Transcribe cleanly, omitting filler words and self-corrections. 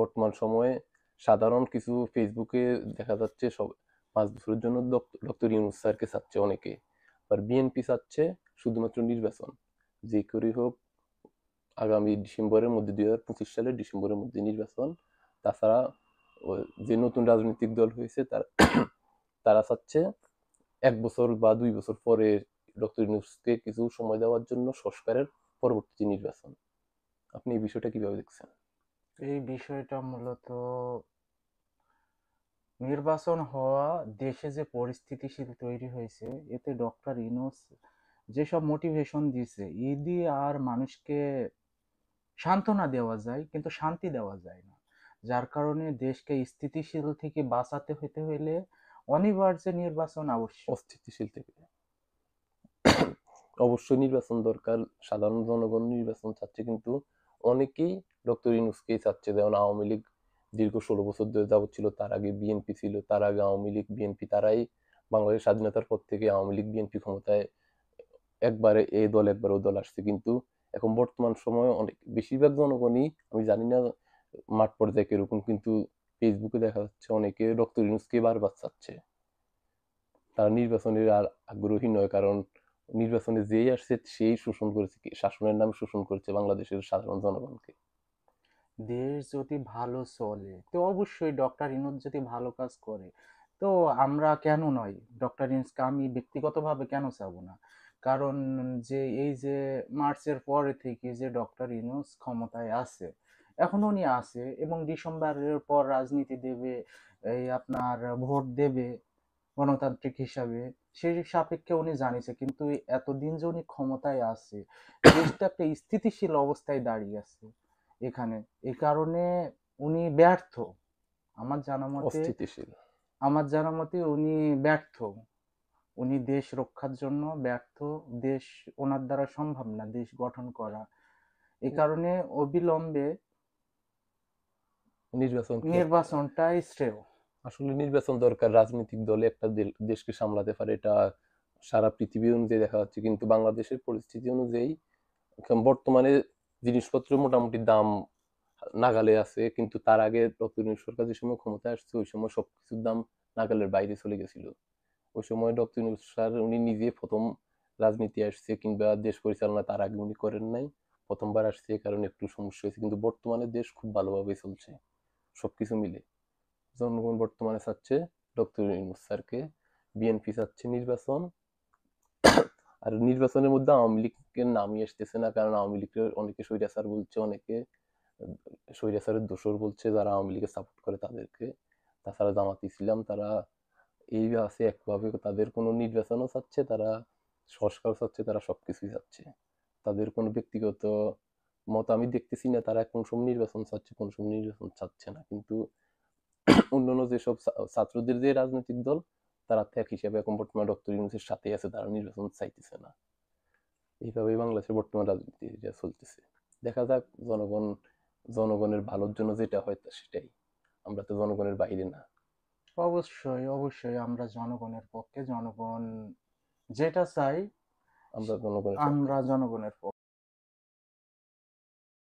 বর্তমান সময়ে সাধারণ কিছু ফেসবুকে দেখা যাচ্ছে সব 5 বছরের জন্য ডক্টর ইউনূস স্যারকে চাচ্ছে অনেকে, আর বিএনপি চাচ্ছে শুধুমাত্র নির্বাচন যে করেই হোক আগামী ডিসেম্বরের মধ্যে 2025 সালের ডিসেম্বরের মধ্যে নির্বাচন। তাছাড়া যে নতুন রাজনৈতিক দল হয়েছে তারা চাচ্ছে 1 বছর বা 2 বছর পরে ডক্টর ইউনূসকে কিছু সময় দেওয়ার জন্য সংস্কারের পরবর্তী নির্বাচন। আপনি এই বিষয়টা কিভাবে দেখছেন? এই বিষয়টা মূলত নির্বাচন হওয়া দেশে যে পরিস্থিতিশীল তৈরি হয়েছে, এতে ডক্টর ইউনূস যেসব মোটিভেশন দিছে, ই দিয়ে আর মানুষকে সান্ত্বনা দেওয়া যায় কিন্তু শান্তি দেওয়া যায় না। যার কারণে দেশকে স্থিতিশীল থেকে বাঁচাতে হতে হলে অনিবার্য নির্বাচন আবশ্যক। অস্থিতিশীল থেকে অবশ্যই নির্বাচন দরকার। সাধারণ জনগণ নির্বাচন চাচ্ছে, কিন্তু অনেকেই ডক্টর ইউনূসকেই চাচ্ছে। যেমন আওয়ামী লীগ দীর্ঘ 16 বছর ধরে যাবৎ ছিল, তার আগে বিএনপি ছিল, তার আগে আওয়ামী লীগ বিএনপি, তারাই বাংলাদেশ স্বাধীনতার পর থেকে আওয়ামী লীগ বিএনপি ক্ষমতায় একবারে এই দল একবার ও দল আসছে। কিন্তু এখন বর্তমান সময়ে অনেক বেশিরভাগ জনগণই, আমি জানি না মাঠ পর্যায়ে কিরকম, কিন্তু ফেসবুকে দেখা যাচ্ছে অনেকে ডক্টর ইউনূসকে বারবার চাচ্ছে। তারা নির্বাচনের আর আগ্রহী নয়, কারণ নির্বাচনে যেই আসছে সেই শোষণ করেছে, শাসনের নামে শোষণ করেছে বাংলাদেশের সাধারণ জনগণকে। দেশ যদি ভালো চলে তো অবশ্যই ডক্টর ইউনূস যদি ভালো কাজ করে তো আমরা কেন নয়, ডক্টর ইউনূসকে আমি ব্যক্তিগতভাবে কেন চাবো না? কারণ যে এই যে মার্চের পরে থেকে যে ডক্টর ইউনূস ক্ষমতায় আছে, এখন উনি আছে এবং ডিসেম্বরের পর রাজনীতি দেবে, এই আপনার ভোট দেবে গণতান্ত্রিক হিসাবে, সেই সাপেক্ষে উনি জানিছে। কিন্তু এতদিন যে উনি ক্ষমতায় আছে, দেশটা একটা স্থিতিশীল অবস্থায় দাঁড়িয়ে আছে এখানে। এই কারণে উনি ব্যর্থ। আমার জানা মতে অস্থিতিশীল। আমার জানা মতে উনি ব্যর্থ। উনি দেশ রক্ষার জন্য ব্যর্থ। দেশ ওনার দ্বারা সম্ভব না দেশ গঠন করা। এই কারণে অবিলম্বে নির্বাচনকে নির্বাচনটাই শ্রেয়। আসলে নির্বাচন দরকার। রাজনৈতিক দলে একটা দেশকে সামলাতে পারে, এটা সারা পৃথিবী অনুযায়ী দেখা যাচ্ছে। কিন্তু বাংলাদেশের পরিস্থিতি অনুযায়ী এখন বর্তমানে জিনিসপত্রের মোটামুটি দাম নাগালে আছে, কিন্তু তার আগে ডক্টর ইউনূস সরকার যে সময় ক্ষমতায় আসছে ওই সময় সবকিছুর দাম নাগালের বাইরে চলে গেছিল। ওই সময় ডক্টর ইউনূস স্যার উনি নিজে প্রথম রাজনীতি আসছে, কিংবা দেশ পরিচালনা তার আগে উনি করেন নাই, প্রথমবার আসছে, এই কারণে একটু সমস্যা হয়েছে। কিন্তু বর্তমানে দেশ খুব ভালোভাবে চলছে সবকিছু মিলে। জনগণ বর্তমানে চাচ্ছে ডক্টর ইউনূস স্যারকে, বিএনপি চাচ্ছে নির্বাচন। আর নির্বাচনের মধ্যে আওয়ামী লীগের নামই আসতেছে না, কারণ আওয়ামী লীগের অনেকে স্বৈরাচার বলছে, অনেকে স্বৈরাচারের দোসর বলছে যারা আওয়ামী লীগকে সাপোর্ট করে তাদেরকে। তাছাড়া জামাত ইসলাম তারা এই আছে একভাবে, তাদের কোনো নির্বাচনও চাচ্ছে, তারা সংস্কারও চাচ্ছে, তারা সবকিছুই চাচ্ছে। তাদের কোনো ব্যক্তিগত মত আমি দেখতেছি না, তারা কোন সময় নির্বাচন চাচ্ছে কোন সময় নির্বাচন চাচ্ছে না। কিন্তু অন্যান্য যেসব ছাত্রদের যে রাজনৈতিক দল, তারা ত্যাগ হিসেবে এখন বর্তমানে ডক্টর ইউনূসের সাথে আছে, তারা নির্বাচন চাইতেছে না। এইভাবেই বাংলাদেশের বর্তমান রাজনীতি চলতেছে। দেখা যাক, জনগণের ভালোর জন্য যেটা হয় সেটাই। আমরা তো জনগণের বাইরে না। অবশ্যই অবশ্যই আমরা জনগণের পক্ষে, জনগণ যেটা চাই আমরা জনগণের পক্ষে। আমরা জনগণের পক্ষে।